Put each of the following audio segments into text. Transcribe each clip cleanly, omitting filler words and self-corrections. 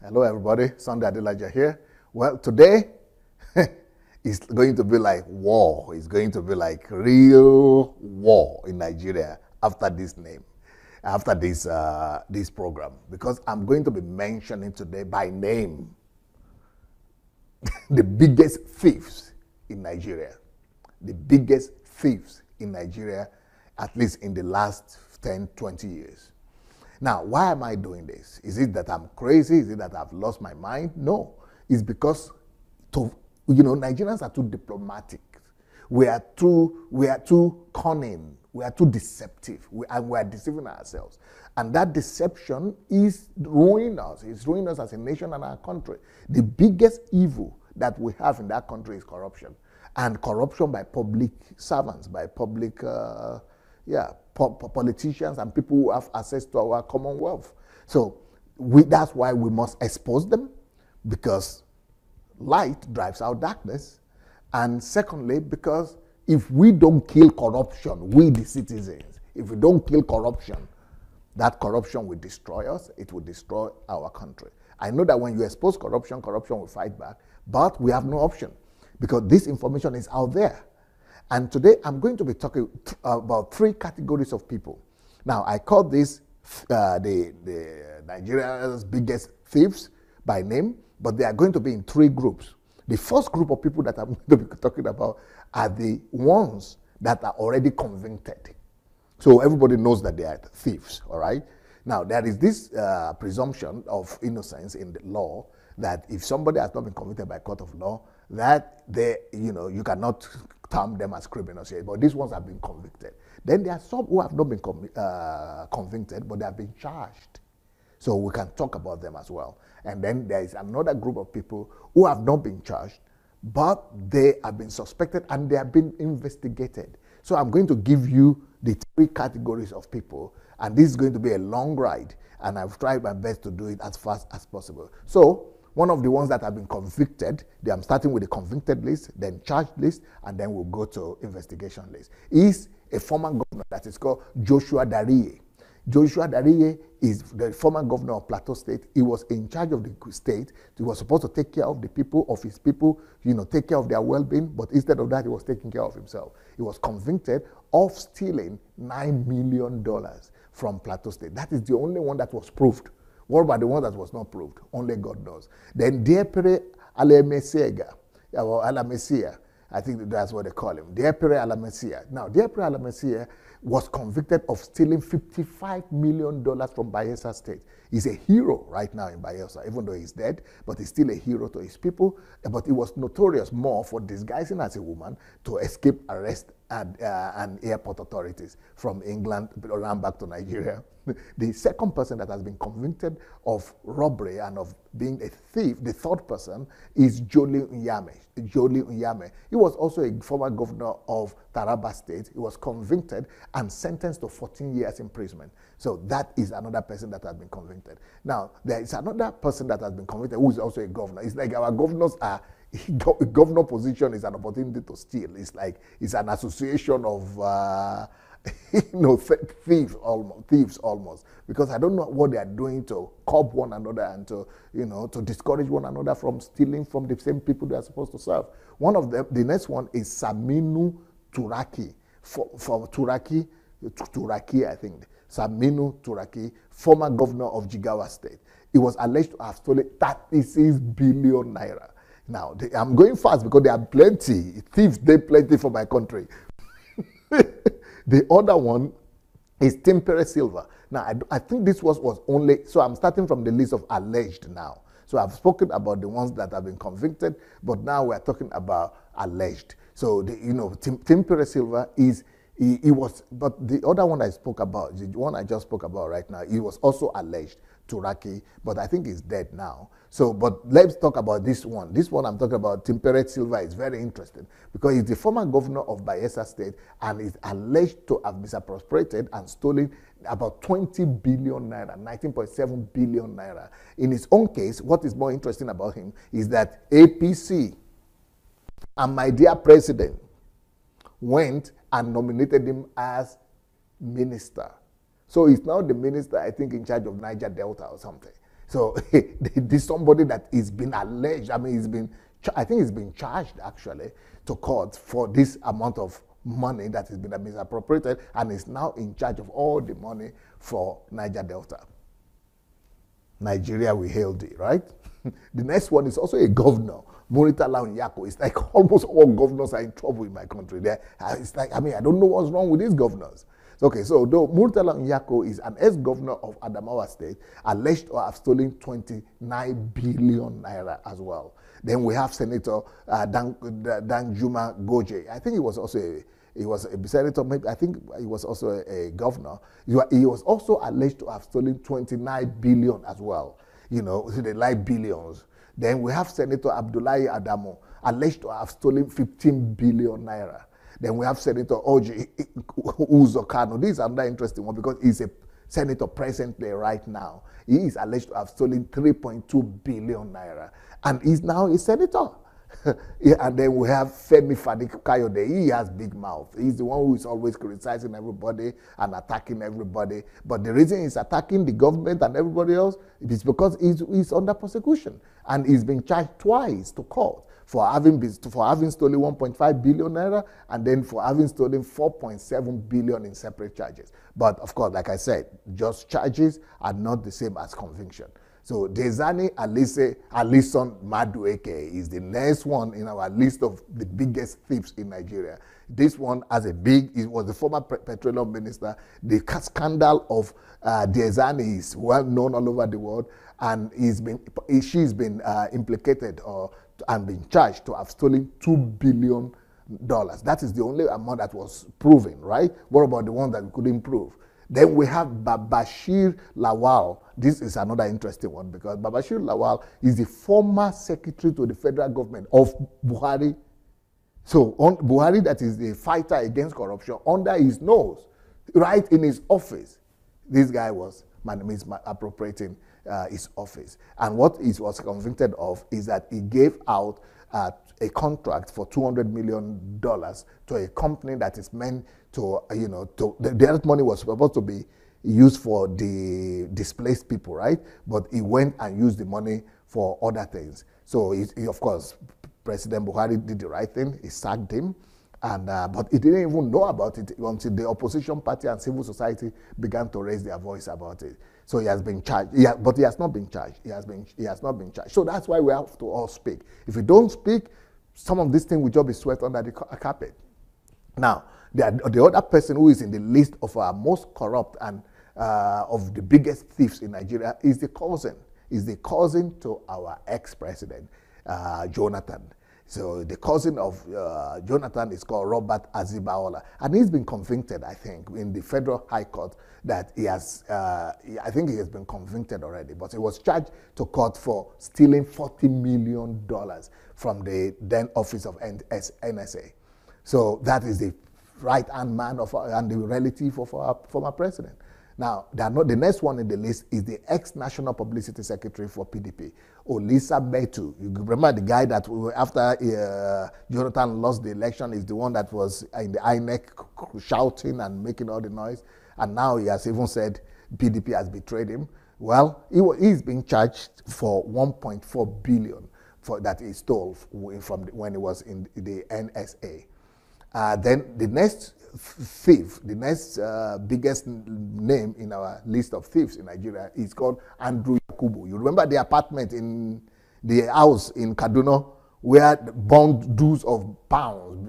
Hello, everybody. Sunday Adelaja here. Well, today is going to be like war. It's going to be like real war in Nigeria after this this program, because I'm going to be mentioning today by name the biggest thieves in Nigeria. The biggest thieves in Nigeria, at least in the last 10, 20 years. Now, why am I doing this? Is it that I'm crazy? Is it that I've lost my mind? No. It's because, Nigerians are too diplomatic. We are too cunning. We are too deceptive. We are deceiving ourselves. And that deception is ruining us. It's ruining us as a nation and our country. The biggest evil that we have in that country is corruption. And corruption by public servants, by public politicians and people who have access to our commonwealth. So that's why we must expose them, because light drives out darkness. And secondly, because if we don't kill corruption, we the citizens, if we don't kill corruption, that corruption will destroy us. It will destroy our country. I know that when you expose corruption, corruption will fight back, but we have no option because this information is out there. And today I'm going to be talking about three categories of people. Now, I call this the Nigeria's biggest thieves by name, but they are going to be in three groups. The first group of people that I'm going to be talking about are the ones that are already convicted. So everybody knows that they are thieves, all right? Now, there is this presumption of innocence in the law that if somebody has not been convicted by a court of law, that you cannot term them as criminals yet, but these ones have been convicted. Then there are some who have not been convicted, but they have been charged. So we can talk about them as well. And then there is another group of people who have not been charged, but they have been suspected and they have been investigated. So I'm going to give you the three categories of people, and this is going to be a long ride, and I've tried my best to do it as fast as possible. So one of the ones that have been convicted, I'm starting with the convicted list, then charged list, and then we'll go to investigation list, is a former governor that is called Joshua Dariye. Joshua Dariye is the former governor of Plateau State. He was in charge of the state. He was supposed to take care of the people, of his people, take care of their well-being, but instead of that, he was taking care of himself. He was convicted of stealing $9 million from Plateau State. That is the only one that was proved. What about the one that was not proved? Only God knows. Then Diepere Alamesiega, or Alamesia, I think that's what they call him. Diepere Alamesia. Now, Diepere Alamesia was convicted of stealing $55 million from Bayelsa State. He's a hero right now in Bayelsa, even though he's dead, but he's still a hero to his people. But he was notorious more for disguising as a woman to escape arrest and airport authorities from England around back to Nigeria. The second person that has been convicted of robbery and of being a thief, the third person, is Jolly Nyame. Jolly Nyame. He was also a former governor of Taraba State. He was convicted and sentenced to 14 years imprisonment. So that is another person that has been convicted. Now, there is another person that has been convicted who is also a governor. It's like our governors are, governor position is an opportunity to steal. It's like it's an association of thieves almost, because I don't know what they are doing to curb one another and to discourage one another from stealing from the same people they are supposed to serve. One of them, the next one is Saminu Turaki, from Turaki, I think. Saminu Turaki, former governor of Jigawa State. He was alleged to have stolen 36 billion naira. Now, I'm going fast because there are plenty thieves, plenty for my country. The other one is Timpere Silva. Now, I think this was only, so I'm starting from the list of alleged now. So I've spoken about the ones that have been convicted, but now we're talking about alleged. So, Timpere Silva he was, but the other one I spoke about, the one I just spoke about right now, he was also alleged, Turaki, but I think he's dead now. So, but let's talk about this one. This one I'm talking about, Timpere Silva, is very interesting because he's the former governor of Bayelsa State and is alleged to have misappropriated and stolen about 20 billion naira, 19.7 billion naira. In his own case, what is more interesting about him is that APC and my dear president went and nominated him as minister. So he's now the minister, I think, in charge of Niger Delta or something. So this somebody that is been alleged, I mean, I think he's been charged actually to court for this amount of money that has been misappropriated, and is now in charge of all the money for Niger Delta. Nigeria, we hail thee, right? The next one is also a governor, Muritala Onyako. It's like almost all governors are in trouble in my country. It's like, I mean, I don't know what's wrong with these governors. Okay, so though Muritala Onyako is an ex-governor of Adamawa State, alleged to have stolen 29 billion naira as well. Then we have Senator Danjuma Goje. I think he was also a senator, maybe I think he was also a governor. He was also alleged to have stolen 29 billion as well. You know, so they like billions. Then we have Senator Abdullahi Adamu, alleged to have stolen 15 billion naira. Then we have Senator Oji Uzokano. This is another interesting one because he's a senator presently right now. He is alleged to have stolen 3.2 billion naira. And he's now a senator. Yeah, and then we have Femi Fani-Kayode. He has big mouth. He's the one who is always criticizing everybody and attacking everybody. But the reason he's attacking the government and everybody else is because he's under persecution. And he's been charged twice to court for having stolen 1.5 billion naira and then for having stolen 4.7 billion in separate charges. But of course, like I said, just charges are not the same as conviction. So Diezani Alison Madueke is the next one in our list of the biggest thieves in Nigeria. This one he was the former petroleum minister. The scandal of Diezani is well known all over the world, and she's been implicated and been charged to have stolen $2 billion. That is the only amount that was proven, right? What about the one that we couldn't prove? Then we have Babashir Lawal. This is another interesting one because Babashir Lawal is the former secretary to the federal government of Buhari. So on Buhari, that is the fighter against corruption, under his nose, right in his office, this guy was misappropriating his office. And what he was convicted of is that he gave out a contract for $200 million to a company that is meant to, that money was supposed to be used for the displaced people, right? But he went and used the money for other things. So, he of course, President Buhari did the right thing. He sacked him. But he didn't even know about it until the opposition party and civil society began to raise their voice about it. So he has been charged, but he has not been charged. He has not been charged. So that's why we have to all speak. If we don't speak, some of these things will just be swept under the carpet. Now, the other person who is in the list of our most corrupt and of the biggest thieves in Nigeria is the cousin to our ex-president, Jonathan. So the cousin of Jonathan is called Robert Azibaola, and he's been convicted, I think, in the Federal High Court that he has, I think he has been convicted already, but he was charged to court for stealing $40 million from the then office of NSA. So that is the right-hand man and the relative of our former president. Now, the next one in the list is the ex-National Publicity Secretary for PDP, Olisa Metu. You remember the guy that after Jonathan lost the election is the one that was in the INEC shouting and making all the noise. And now he has even said PDP has betrayed him. Well, he's being charged for 1.4 billion that he stole from when he was in the NSA. Then the next thief, the next biggest name in our list of thieves in Nigeria is called Andrew Yakubu. You remember the apartment in the house in Kaduna where the bond dues of pounds,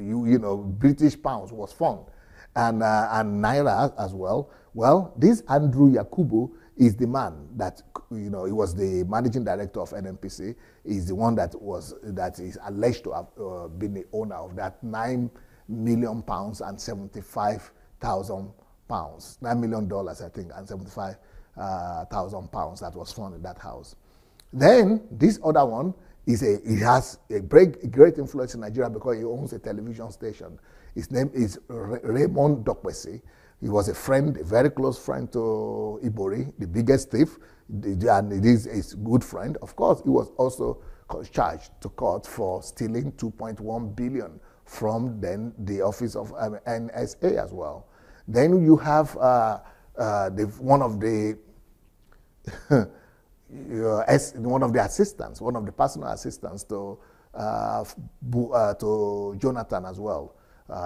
British pounds was found, and naira as well. Well, this Andrew Yakubu is the man that, he was the managing director of NNPC. He's the one that is alleged to have been the owner of that £9 million and 75,000 pounds, $9 million, I think, and 75,000 pounds that was found in that house. Then this other one he has a great influence in Nigeria because he owns a television station. His name is Raymond Dokwesi. He was a very close friend to Ibori, the biggest thief, and it is his good friend. Of course, he was also charged to court for stealing 2.1 billion from then the office of NSA as well. Then you have one of the one of the assistants, one of the personal assistants to Jonathan as well.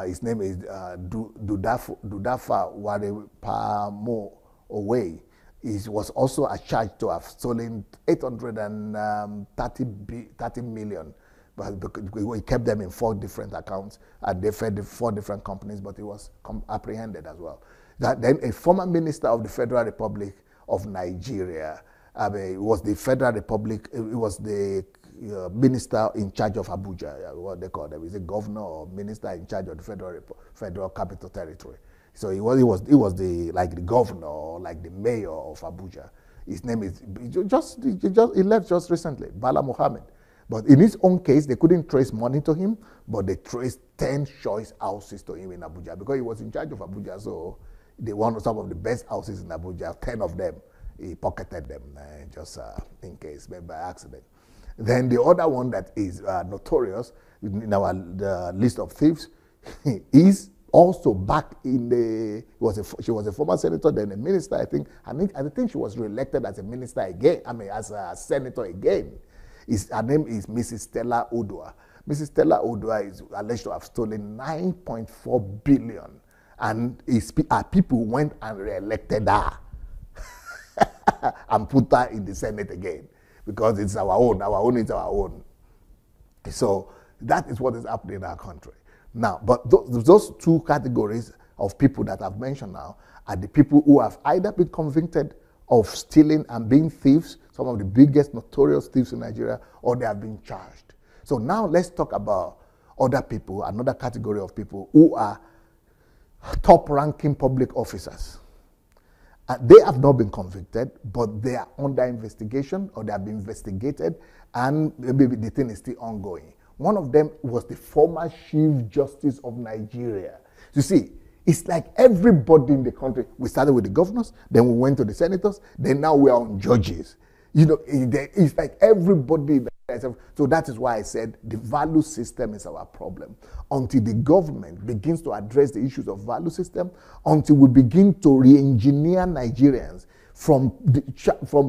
His name is Dudafa Warepamo Owe. He was also charged to have stolen 830 million. But he kept them in 4 different accounts, and they fed 4 different companies, but he was apprehended as well. Then a former minister of the Federal Republic of Nigeria, it was the Federal Republic, it was the minister in charge of Abuja, what they call them, is a governor or minister in charge of the Federal Capital Territory. So he was like the governor or like the mayor of Abuja. His name is he left just recently, Bala Mohammed. But in his own case, they couldn't trace money to him, but they traced 10 choice houses to him in Abuja because he was in charge of Abuja. So they wanted some of the best houses in Abuja. 10 of them, he pocketed them just in case, maybe by accident. Then the other one that is notorious in our list of thieves is also back in the, she was a former senator, then a minister, I think. I think she was reelected as a minister again, as a senator again. Her name is Mrs. Stella Odua. Mrs. Stella Odua is alleged to have stolen 9.4 billion, and her people went and re-elected her and put her in the Senate again because it's our own. Our own is our own. So that is what is happening in our country. Now, but those 2 categories of people that I've mentioned now are the people who have either been convicted of stealing and being thieves, some of the biggest notorious thieves in Nigeria, or they have been charged. So now let's talk about other people, another category of people who are top-ranking public officers. They have not been convicted, but they are under investigation, or they have been investigated, and maybe the thing is still ongoing. One of them was the former Chief Justice of Nigeria. You see, it's like everybody in the country, we started with the governors, then we went to the senators, then now we are on judges. It's like everybody. So that is why I said the value system is our problem. Until the government begins to address the issues of value system, until we begin to re-engineer Nigerians from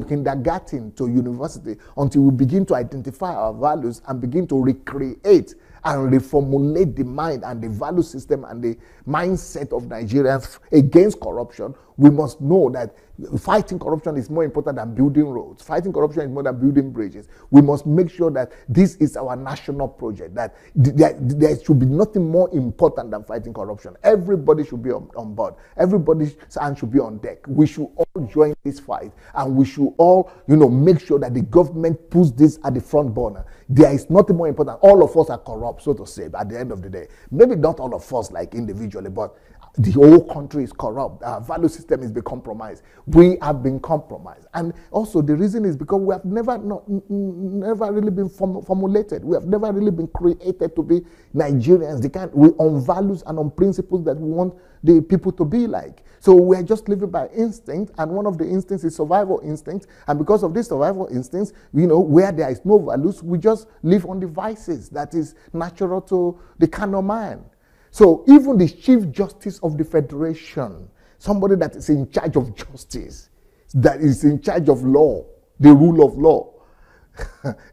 kindergarten to university, until we begin to identify our values and begin to recreate and reformulate the mind and the value system and the mindset of Nigerians against corruption, we must know that fighting corruption is more important than building roads. Fighting corruption is more than building bridges. We must make sure that this is our national project, that there should be nothing more important than fighting corruption. Everybody should be on board. Everybody's hand should be on deck. We should all join this fight, and we should all, make sure that the government puts this at the front burner. There is nothing more important. All of us are corrupt, so to say, at the end of the day. Maybe not all of us, like individually, but the whole country is corrupt. Our value system is being compromised. We have been compromised. And also the reason is because we have never really been formulated. We have never really been created to be Nigerians. We on values and on principles that we want the people to be like. So we're just living by instinct, and one of the instincts is survival instinct. And because of this survival instincts, where there is no values, we just live on the vices that is natural to the carnal man. So even the Chief Justice of the Federation, somebody that is in charge of justice, that is in charge of law, the rule of law,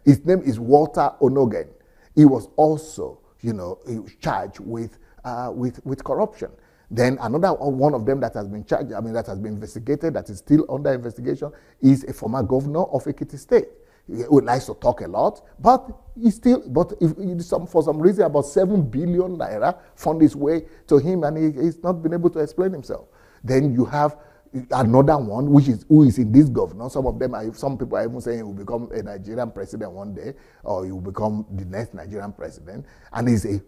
his name is Walter Onogen. He was also, charged with corruption. Then another one of them that has been charged, that has been investigated, that is still under investigation, is a former governor of Ekiti State. He likes to talk a lot, but for some reason, about 7 billion naira found its way to him, and he's not been able to explain himself. Then you have another one, who is in this governor. Some people are even saying he will become a Nigerian president one day, or he will become the next Nigerian president, and he's a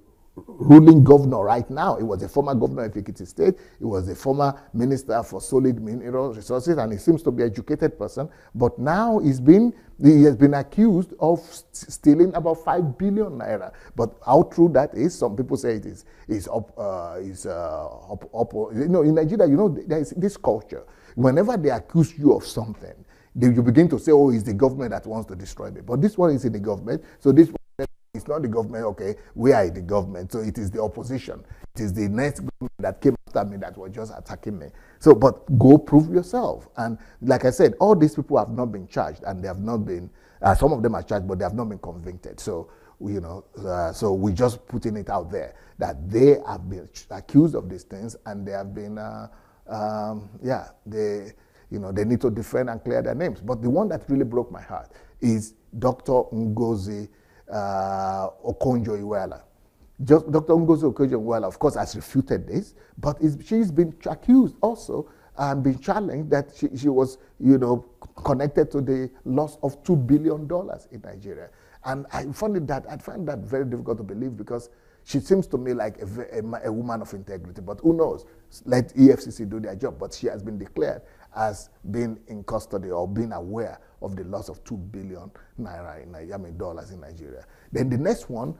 ruling governor right now. He was a former governor of Ekiti State. He was a former minister for solid mineral resources, and he seems to be an educated person. But now he has been accused of stealing about 5 billion naira. But how true that is, some people say it is. In Nigeria, there is this culture. Whenever they accuse you of something, you begin to say, oh, it's the government that wants to destroy me. But this one is in the government, so this one It's not the government, okay, we are the government, so it is the opposition. It is the next government that came after me that was just attacking me. So, but go prove yourself. And like I said, all these people have not been charged, and they have not been, some of them are charged, but they have not been convicted. So, so we're just putting it out there that they have been accused of these things, and they have been, they need to defend and clear their names. But the one that really broke my heart is Dr. Ngozi Okonjo-Iweala. Dr. Ngozi Okonjo-Iweala, of course, has refuted this, but she's been accused also and been challenged that she was, connected to the loss of $2 billion in Nigeria. And I find that very difficult to believe, because she seems to me like a woman of integrity. But who knows? Let EFCC do their job. But she has been declared as being in custody or being aware of the loss of $2 billion dollars in Nigeria. Then the next one,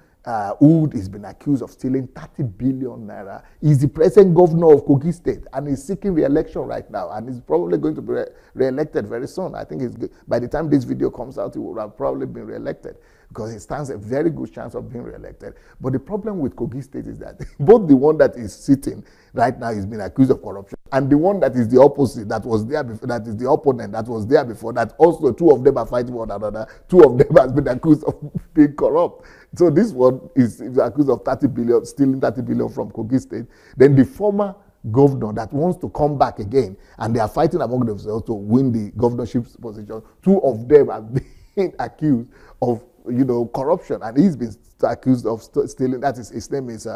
who has been accused of stealing 30 billion naira, is the present governor of Kogi State, and he's seeking re-election right now, and he's probably going to be re-elected very soon. I think by the time this video comes out, he will have probably been re-elected, because he stands a very good chance of being re-elected. But the problem with Kogi State is that both the one that is sitting right now is being accused of corruption, and the one that is the opposite, that was there before, that is the opponent that was there before, that also two of them are fighting one another, two of them has been accused of being corrupt. So this one is accused of 30 billion, stealing 30 billion from Kogi State. Then the former governor that wants to come back again, and they are fighting among themselves to win the governorship position. Two of them have been accused of, corruption, and he's been accused of stealing. That is, his name is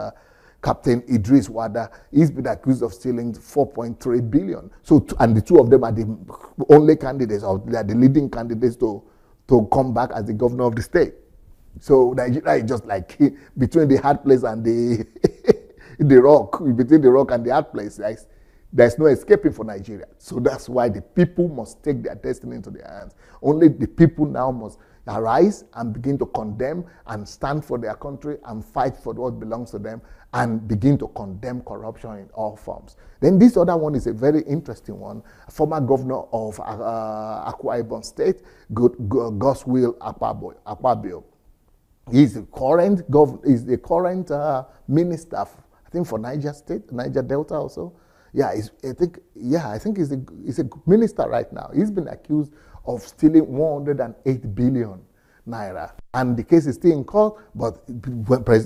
Captain Idris Wada. He's been accused of stealing 4.3 billion. So, and the two of them are the only candidates, or they are the leading candidates to come back as the governor of the state. So Nigeria is just like between the hard place and the the rock, between the rock and the hard place. There's no escaping for Nigeria. So that's why the people must take their destiny into their hands. Only the people now must arise and begin to condemn and stand for their country and fight for what belongs to them, and begin to condemn corruption in all forms. Then this other one is a very interesting one. Former governor of Akwa Ibom State, Godswill Akpabio. He's the current minister, I think, for Niger State, Niger Delta also. I think he's a minister right now. He's been accused of stealing 108 billion naira, and the case is still in court. But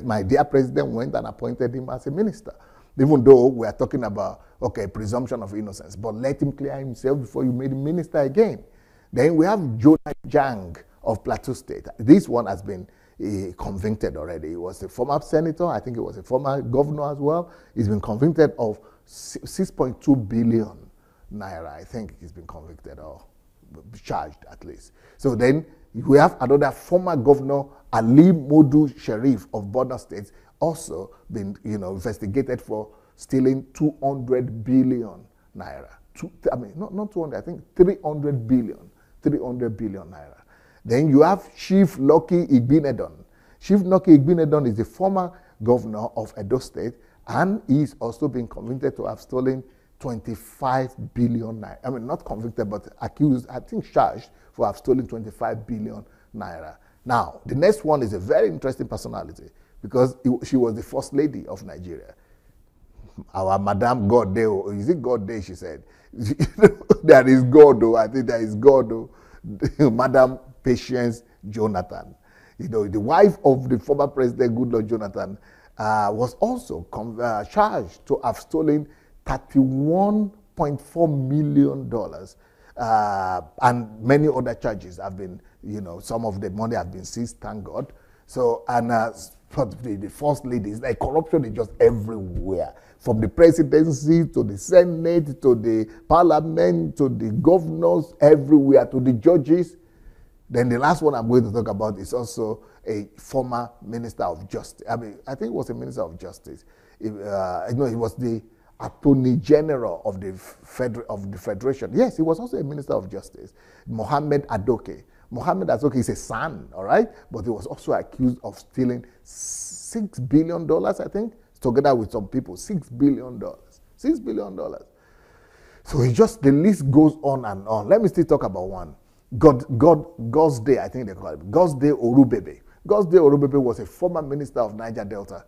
my dear president went and appointed him as a minister, even though we are talking about presumption of innocence. But let him clear himself before you made him minister again. Then we have Jonah Jang of Plateau State. This one has been convicted already. He was a former senator. I think he was a former governor as well. He's been convicted of 6.2 billion naira. I think he's been convicted, or charged at least. So then we have another former governor, Ali Modu Sharif of Borno State, also been investigated for stealing 200 billion naira. Not 200, I think 300 billion naira. Then you have Chief Lucky Igbinedon. Chief Lucky Igbinedon is the former governor of Edo State, and he's also been convicted to have stolen 25 billion naira. Not convicted, but accused, I think charged, for have stolen 25 billion naira. Now, the next one is a very interesting personality, because she was the first lady of Nigeria. Our Madame Godeo, is it Godeo, she said. There is God, though. I think there is God, though. Madam Patience Jonathan, the wife of the former president Goodluck Jonathan, was also charged to have stolen $31.4 million, and many other charges have been, some of the money have been seized, thank God. So, and the first lady, is like corruption is just everywhere, from the presidency to the Senate to the parliament to the governors, everywhere, to the judges. Then the last one I'm going to talk about is also a former minister of justice. I think it was a minister of justice. He was the Attorney General of the Federation. Yes, he was also a minister of justice. Mohammed Adoke. Mohammed Adoke is a son, all right? But he was also accused of stealing $6 billion, I think, together with some people. $6 billion. $6 billion. So the list goes on and on. Let me still talk about one. God's Day, I think they call it. God's Day Orubebe. Godsday Orubebe was a former minister of Niger Delta.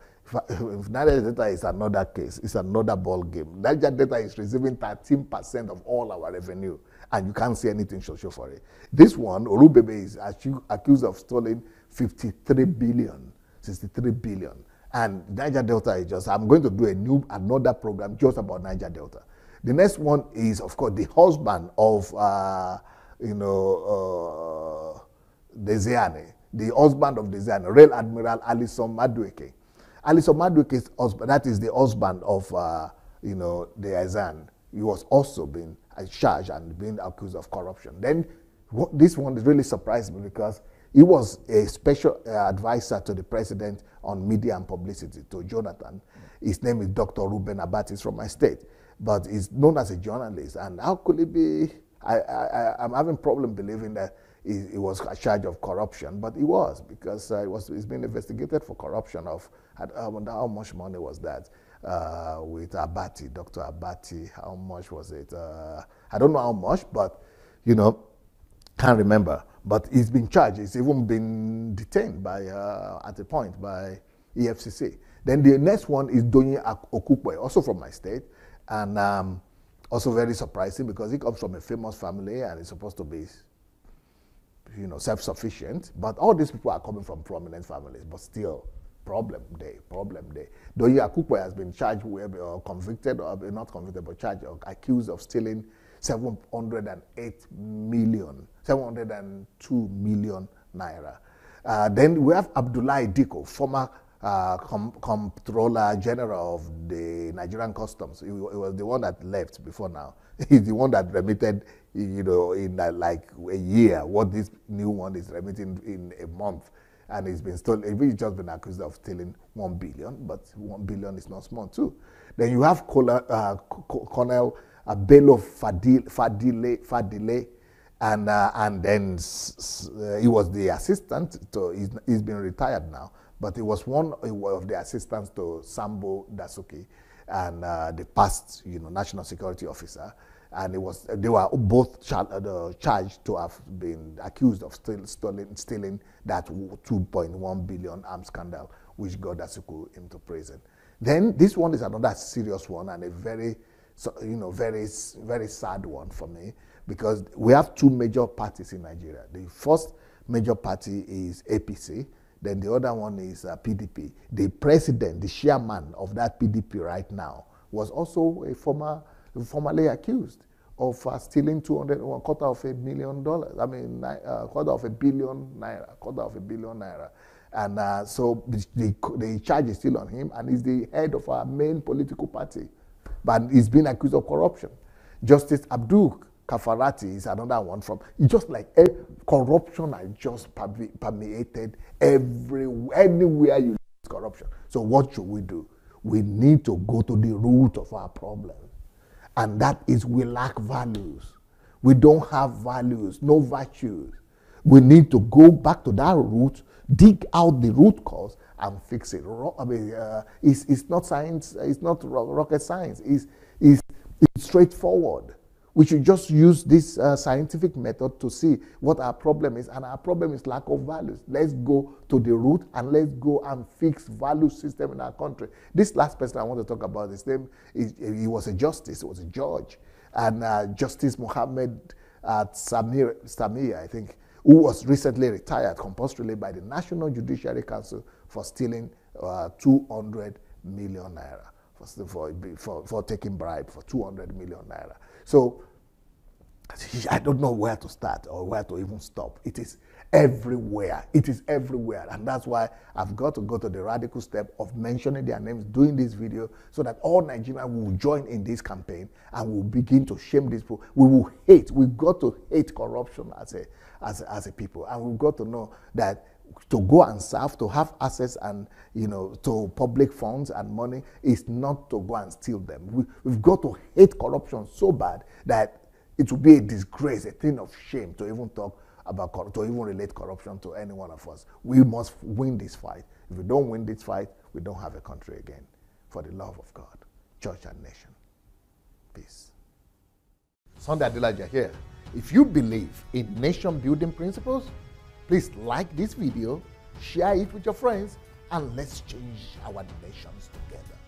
If Niger Delta is another case, it's another ball game. Niger Delta is receiving 13% of all our revenue, and you can't see anything social for it. This one, Orubebe, is accused of stealing 53 billion, 63 billion. And Niger Delta is just, I'm going to do another program just about Niger Delta. The next one is, of course, the husband of, Diezani, the husband of Diezani, Rear Admiral Alison Madueke. Alison Madueke's husband, that is the husband of, Diezani. He was also being charged and being accused of corruption. Then this one really surprised me because he was a special advisor to the president on media and publicity, to Jonathan. His name is Dr. Reuben Abati. He's from my state, but he's known as a journalist. And how could he be? I'm having problem believing that he was charged of corruption, but he was, because he's been investigated for corruption of, I wonder how much money was that with Abati, Dr. Abati. How much was it? I don't know how much, but can't remember. But he's been charged. He's even been detained by, at a point, by EFCC. Then the next one is Doyin Okukwe, also from my state, and also very surprising because he comes from a famous family and is supposed to be, self-sufficient. But all these people are coming from prominent families, but still, problem day. Doyin Okukwe has been charged with, or convicted, or not convicted, but charged, or accused of stealing 702 million naira. Then we have Abdullahi Diko, former Comptroller General of the Nigerian Customs. He was the one that left before now. He's the one that remitted, in like a year, what this new one is remitting in a month. And he's been stolen. He's just been accused of stealing 1 billion, but 1 billion is not small too. Then you have Colonel Bello Fadile, and then he was the assistant to, he's been retired now, but he was one of the assistants to Sambo Dasuki, and the past, national security officer, and they were both charged to have been accused of stealing that 2.1 billion arms scandal, which got Dasuku into prison. Then this one is another serious one and a very very sad one for me, because we have two major parties in Nigeria. The first major party is APC, then the other one is PDP. The president, the chairman of that PDP right now, was also formerly accused of stealing $250 million. I mean, $250 billion. And so the charge is still on him, and he's the head of our main political party. But he's been accused of corruption. Justice Abdul Kafarati is another one just like corruption has just permeated anywhere you see corruption. So what should we do? We need to go to the root of our problem. And that is, we lack values. We don't have values, no virtues. We need to go back to that root, dig out the root cause, and fix it. I mean, it's not science. It's not rocket science. It's straightforward. We should just use this scientific method to see what our problem is, and our problem is lack of values. Let's go to the root and let's go and fix value system in our country. This last person I want to talk about, his name he was a justice, he was a judge, and Justice Mohammed Samir, I think, who was recently retired compulsorily by the National Judiciary Council for stealing 200 million naira, for taking bribe for 200 million naira. So I don't know where to start or where to even stop. It is everywhere. It is everywhere. And that's why I've got to go to the radical step of mentioning their names, doing this video, so that all Nigerians will join in this campaign and will begin to shame these people. We will hate. We've got to hate corruption as a people. And we've got to know that to go and serve, to have access and to public funds and money is not to go and steal them. We've got to hate corruption so bad that it will be a disgrace, a thing of shame to even talk about, to even relate corruption to any one of us. We must win this fight. If we don't win this fight, we don't have a country again. For the love of God, church and nation. Peace. Sunday Adelaja here. If you believe in nation building principles, please like this video share it with your friends, and let's change our nations together.